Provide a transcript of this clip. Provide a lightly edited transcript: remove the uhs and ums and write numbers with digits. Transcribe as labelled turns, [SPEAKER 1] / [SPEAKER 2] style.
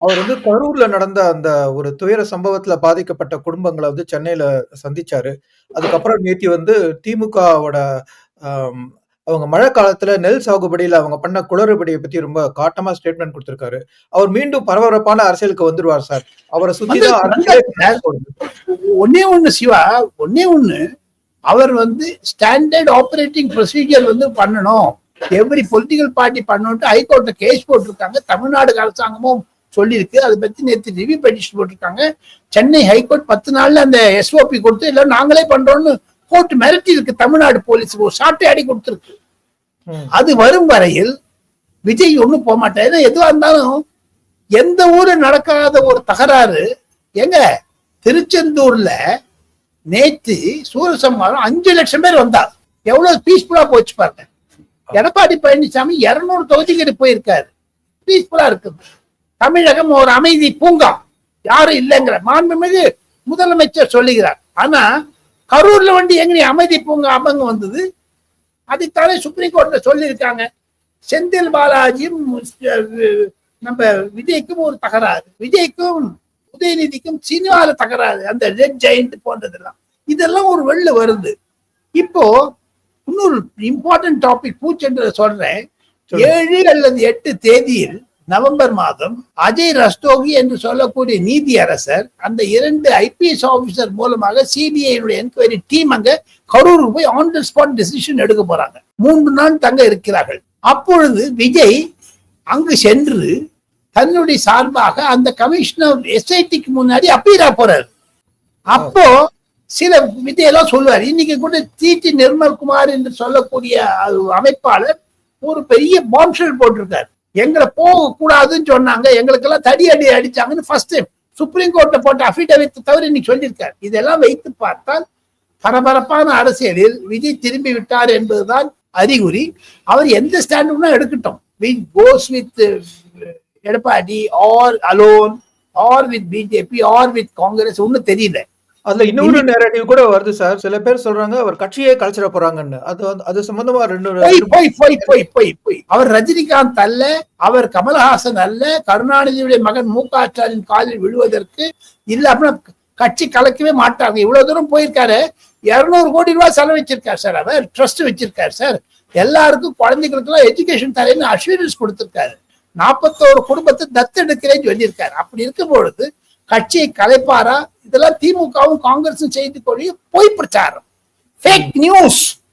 [SPEAKER 1] அவர் வந்து கரூர்ல நடந்த அந்த ஒரு துயர சம்பவத்துல பாதிக்கப்பட்ட குடும்பங்கள வந்து சென்னையில சந்திச்சாரு. அதுக்கப்புறம் நேத்தி வந்து திமுகவோட அம் அவங்க மழை காலத்துல நெல் சாகுபடியில அவங்க பண்ண குளறுபடிய பத்தி ரொம்ப காட்டமா ஸ்டேட்மெண்ட் குடுத்திருக்காரு. அவர் மீண்டும் பரபரப்பான அரசியலுக்கு வந்துருவார் சார். அவர சுத்தி
[SPEAKER 2] வந்து
[SPEAKER 1] தான் அரசியலே
[SPEAKER 2] வந்தாச்சு சார். ஒண்ணே ஒண்ணு சிவா, ஒண்ணே ஒண்ணு அவர் வந்து ஸ்டாண்டர்ட் ஆப்பரேட்டிங் ப்ரொசீஜர் வந்து பண்ணணும். எவ்ரி பொலிட்டிக்கல் பார்ட்டி பண்ணணும்ட்டு ஹைகோர்ட்ல கேஸ் போட்டிருக்காங்க. தமிழ்நாடு அரசாங்கமும் சொல்லியிருக்கு. அதை பத்தி நேற்று ரிவ்யூ பெட்டிஷன் போட்டிருக்காங்க. சென்னை ஹைகோர்ட் 10 நாள்ல அந்த எஸ்ஓபி கொடுத்து இல்ல நாங்களே பண்றோம்னு கோர்ட் மிரட்டி இருக்கு. தமிழ்நாடு போலீஸ் ஒரு சாட்டை அடி கொடுத்திருக்கு. அது வரும் வரையில் விஜய் ஒண்ணும் போக மாட்டார். ஏன்னா எதுவா இருந்தாலும் எந்த ஊரு நடக்காத ஒரு தகராறு எங்க திருச்செந்தூர்ல நேத்து சூரசம்ஹாரம் 5 லட்சம் பேர் வந்தார். எவ்வளவு பீஸ்ஃபுல்லா போச்சு பாருங்க. எடப்பாடி பழனிசாமி 200 தொகுதிக்கு போயிருக்காரு. பீஸ்ஃபுல்லா இருக்கு. தமிழகம் ஒரு அமைதி பூங்கா, யாரும் இல்லைங்கிற மாண்புமிகு முதலமைச்சர் சொல்லுகிறார். ஆனா கரூர்ல வண்டி எங்க அமைதி பூங்கா அபங்க வந்தது? அதைத்தானே சுப்ரீம் கோர்ட்ல சொல்லியிருக்காங்க. செந்தில் பாலாஜியும் நம்ம விஜய்க்கும் ஒரு தகராறு, விஜய்க்கும் உதயநிதிக்கும் சினிமால தகராறு, அந்த ரெட் ஜெயண்ட் போன்றதெல்லாம் இதெல்லாம் ஒரு வெளில வருது. இப்போ இன்னொரு இம்பார்ட்டன்ட் டாபிக் பூச்சென்று சொல்றேன். 7 அல்லது 8 தேதியில் நவம்பர் மாதம் அஜய் ரஸ்தோகி என்று சொல்லக்கூடிய நீதி அரசர் அந்த 2 ஐபிஎஸ் ஆபீசர் மூலமாக சிபிஐ என்கொயரி டீம் அங்க கரூருக்கு போய் ஆன் தி ஸ்பாட் டிசிஷன் எடுக்க போறாங்க. 3 நாள் தங்க இருக்கிறார்கள். அப்பொழுது விஜய் அங்கு சென்று தன்னுடைய சார்பாக அந்த கமிஷனர் எஸ்ஐடிக்கு முன்னாடி அப்பீரா போறாரு. அப்போ சில விதையெல்லாம் சொல்லுவார். இன்னைக்கு கூட டிடி நிர்மல்குமார் என்று சொல்லக்கூடிய அமைப்பாளர் ஒரு பெரிய பாம்ஷெல் போட்டிருக்காரு. எங்களை போக கூடாதுன்னு சொன்னாங்க, எங்களுக்கெல்லாம் தடி அடி அடிச்சாங்கன்னு ஃபர்ஸ்ட் டைம் சுப்ரீம் கோர்ட்ல போட்ட அபிடவிட் தவிர இன்னைக்கு சொல்லியிருக்காரு. இதெல்லாம் வைத்து பார்த்தால் பரபரப்பான அரசியலில் விஜய் திரும்பி விட்டார் என்பதுதான் அறிகுறி. அவர் எந்த ஸ்டாண்டும் எடுக்கட்டும், goes with Edappadi or alone or with BJP or with Congress ஒன்னும் தெரியல.
[SPEAKER 1] அதுல இன்னொரு நேரடிவ் கூட வருது சார். சில பேர் சொல்றாங்க அவர் கட்சியே கலைச்சிட போறாங்கன்னு. அது சம்பந்தமா
[SPEAKER 2] அவர் ரஜினிகாந்த் அல்ல, அவர் கமல்ஹாசன் அல்ல. கருணாநிதியுடைய மகன் மு.க. ஸ்டாலின் காலில் விழுவதற்கு இல்ல அப்படின்னா கட்சி கலக்கவே மாட்டாங்க. இவ்வளவு தூரம் போயிருக்காரு. 200 கோடி ரூபாய் செலவச்சிருக்காரு சார். அவர் ட்ரஸ்ட் வச்சிருக்காரு சார். எல்லாருக்கும் குழந்தைகளுக்கு எல்லாம் எஜுகேஷன் தரேன்னு அஷூரன்ஸ் கொடுத்திருக்காரு. 41 குடும்பத்தை தத்தெடுக்கிறேன்னு சொல்லியிருக்காரு. அப்படி இருக்கும் பொழுது கட்சியை கலைப்பாரா? இதெல்லாம் திமுகவும் காங்கிரஸும் செய்து கொள்ள பொய் பிரச்சாரம், ஃபேக் நியூஸ்.